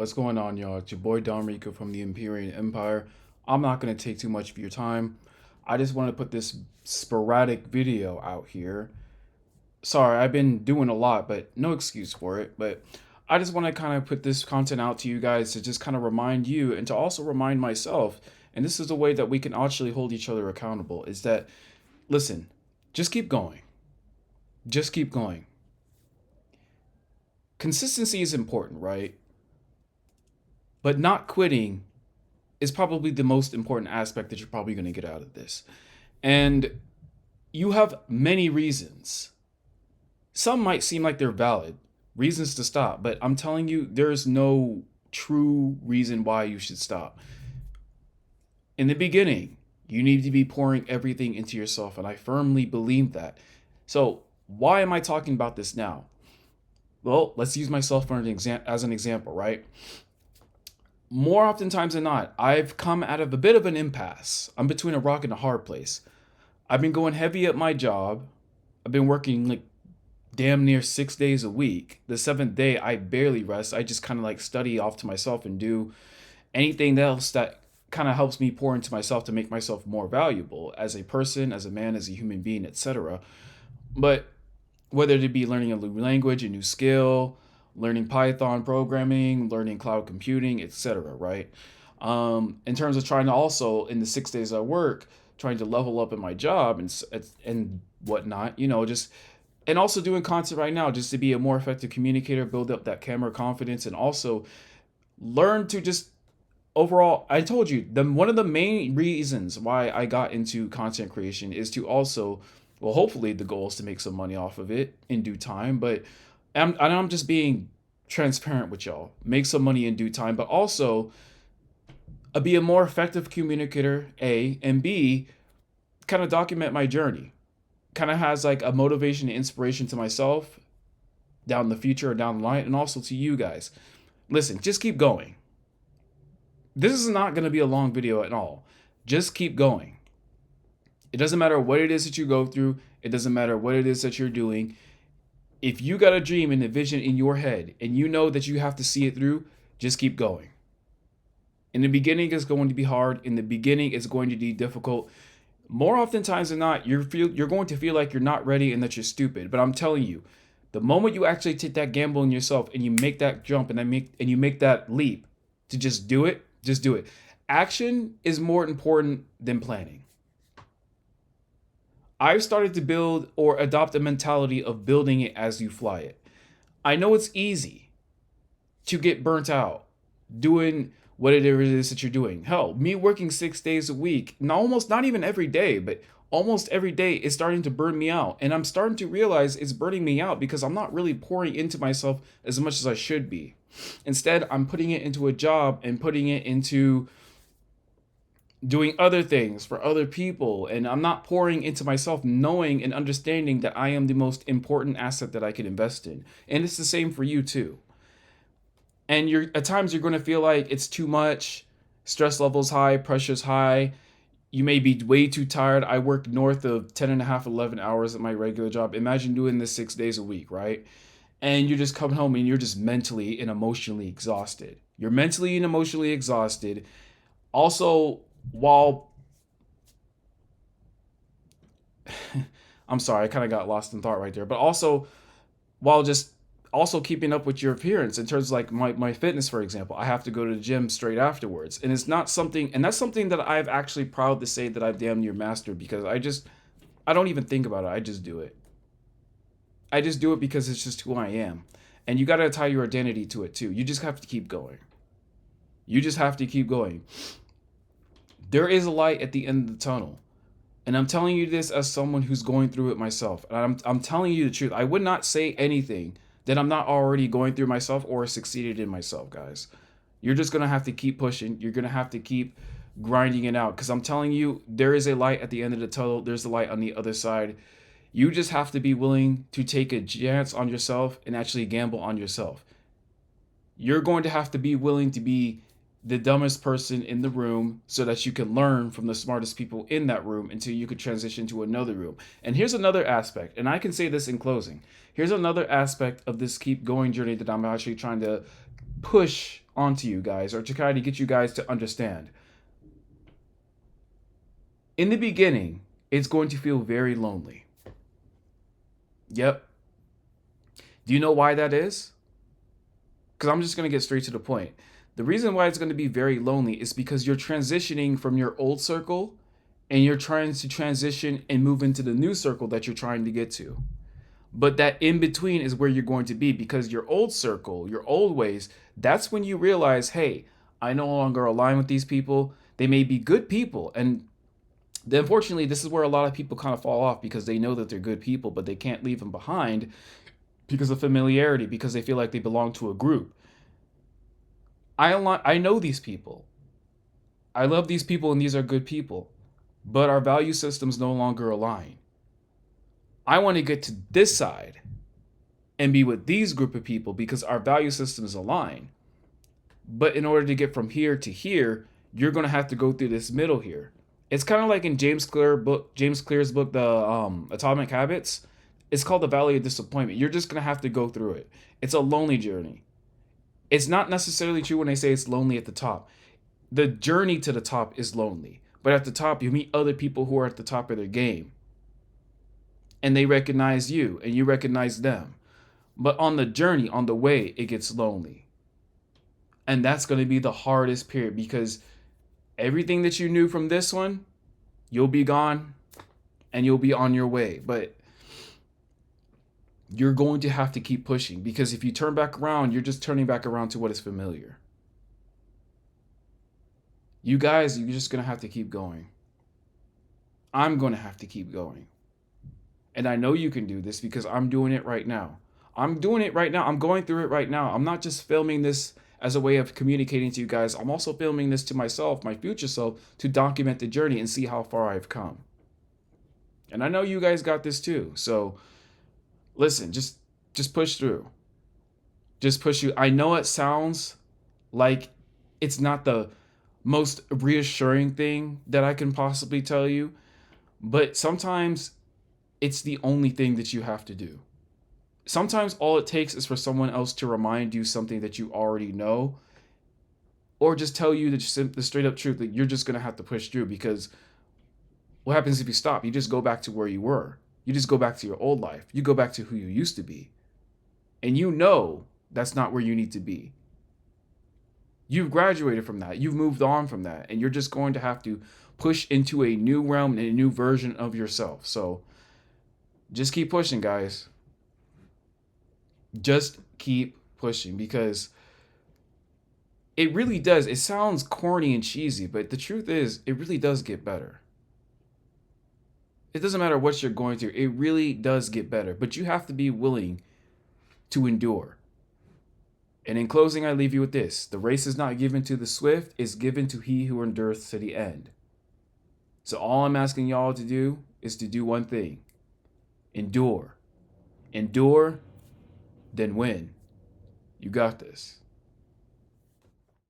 What's going on, y'all? It's your boy donrico from the Imperial Empire. I'm not going to take too much of your time. I just want to put this sporadic video out here. Sorry, I've been doing a lot, but no excuse for it. But I just want to kind of put this content out to you guys to just kind of remind you and to also remind myself. And this is the way that we can actually hold each other accountable is that, listen, just keep going. Just keep going. Consistency is important, right? But not quitting is probably the most important aspect that you're probably going to get out of this. And you have many reasons. Some might seem like they're valid reasons to stop, but I'm telling you, there's no true reason why you should stop. In the beginning, you need to be pouring everything into yourself, and I firmly believe that. So, why am I talking about this now? Well, let's use myself for as an example, right? More oftentimes than not, I've come out of a bit of an impasse. I'm between a rock and a hard place. I've been going heavy at my job. I've been working like damn near 6 days a week. The seventh day, I barely rest. I just kind of like study off to myself and do anything else that kind of helps me pour into myself to make myself more valuable as a person, as a man, as a human being, etc. But whether it be learning a new language, a new skill, learning Python programming, learning cloud computing, etc. Right? In terms of trying to also in the 6 days I work, trying to level up in my job and whatnot, just and also doing content right now just to be a more effective communicator, build up that camera confidence, and also learn to just overall. I told you one of the main reasons why I got into content creation is to also, well, hopefully the goal is to make some money off of it in due time, but I'm just being transparent with y'all. Make some money in due time, but also be a more effective communicator, A, and B, kind of document my journey. Kind of has like a motivation and inspiration to myself down the future or down the line, and also to you guys. Listen, just keep going. This is not going to be a long video at all. Just keep going. It doesn't matter what it is that you go through. It doesn't matter what it is that you're doing. If you got a dream and a vision in your head and you know that you have to see it through, just keep going. In the beginning, it's going to be hard. In the beginning, it's going to be difficult. More oftentimes than not, you're going to feel like you're not ready and that you're stupid. But I'm telling you, the moment you actually take that gamble in yourself and you make that jump and you make that leap to just do it, just do it. Action is more important than planning. I've started to build or adopt a mentality of building it as you fly it. I know it's easy to get burnt out doing what it is that you're doing. Hell, me working 6 days a week, almost not even every day, but almost every day is starting to burn me out. And I'm starting to realize it's burning me out because I'm not really pouring into myself as much as I should be. Instead, I'm putting it into a job and putting it into doing other things for other people. And I'm not pouring into myself, knowing and understanding that I am the most important asset that I can invest in. And it's the same for you too. And at times you're going to feel like it's too much, stress levels high, pressure's high. You may be way too tired. I work north of 10 and a half, 11 hours at my regular job. Imagine doing this 6 days a week, right? And you just come home and you're just mentally and emotionally exhausted. You're mentally and emotionally exhausted. Also, while I'm sorry, I kind of got lost in thought right there, but also while just also keeping up with your appearance in terms of like my fitness, for example, I have to go to the gym straight afterwards. And it's not something, and that's something that I've actually proud to say that I've damn near mastered because I don't even think about it. I just do it. I just do it because it's just who I am. And you got to tie your identity to it too. You just have to keep going. You just have to keep going. There is a light at the end of the tunnel. And I'm telling you this as someone who's going through it myself. And I'm telling you the truth. I would not say anything that I'm not already going through myself or succeeded in myself, guys. You're just going to have to keep pushing. You're going to have to keep grinding it out. Because I'm telling you, there is a light at the end of the tunnel. There's a light on the other side. You just have to be willing to take a chance on yourself and actually gamble on yourself. You're going to have to be willing to be the dumbest person in the room so that you can learn from the smartest people in that room until you could transition to another room. And here's another aspect, and I can say this in closing. Here's another aspect of this keep going journey that I'm actually trying to push onto you guys, or to kind of get you guys to understand. In the beginning, it's going to feel very lonely. Yep. Do you know why that is? Because I'm just going to get straight to the point. The reason why it's going to be very lonely is because you're transitioning from your old circle and you're trying to transition and move into the new circle that you're trying to get to. But that in between is where you're going to be, because your old circle, your old ways, that's when you realize, hey, I no longer align with these people. They may be good people. And unfortunately, this is where a lot of people kind of fall off, because they know that they're good people, but they can't leave them behind because of familiarity, because they feel like they belong to a group. I know these people. I love these people, and these are good people. But our value systems no longer align. I want to get to this side and be with these group of people because our value systems align. But in order to get from here to here, you're going to have to go through this middle here. It's kind of like in James Clear's book, the Atomic Habits. It's called the Valley of Disappointment. You're just going to have to go through it. It's a lonely journey. It's not necessarily true when they say it's lonely at the top. The journey to the top is lonely. But at the top, you meet other people who are at the top of their game. And they recognize you, and you recognize them. But on the journey, on the way, it gets lonely. And that's going to be the hardest period, because everything that you knew from this one, you'll be gone and you'll be on your way. But you're going to have to keep pushing, because if you turn back around, you're just turning back around to what is familiar. You guys, you're just going to have to keep going. I'm going to have to keep going. And I know you can do this because I'm doing it right now. I'm doing it right now. I'm going through it right now. I'm not just filming this as a way of communicating to you guys. I'm also filming this to myself, my future self, to document the journey and see how far I've come. And I know you guys got this too. So listen, just push through. Just push through. I know it sounds like it's not the most reassuring thing that I can possibly tell you, but sometimes it's the only thing that you have to do. Sometimes all it takes is for someone else to remind you something that you already know, or just tell you the straight up truth that you're just going to have to push through, because what happens if you stop? You just go back to where you were. You just go back to your old life. You go back to who you used to be. And you know that's not where you need to be. You've graduated from that. You've moved on from that. And you're just going to have to push into a new realm and a new version of yourself. So just keep pushing, guys. Just keep pushing, because it really does. It sounds corny and cheesy, but the truth is, it really does get better. It doesn't matter what you're going through. It really does get better, but you have to be willing to endure. And in closing, I leave you with this. The race is not given to the swift, it's given to he who endureth to the end. So all I'm asking y'all to do is to do one thing. Endure. Endure, then win. You got this.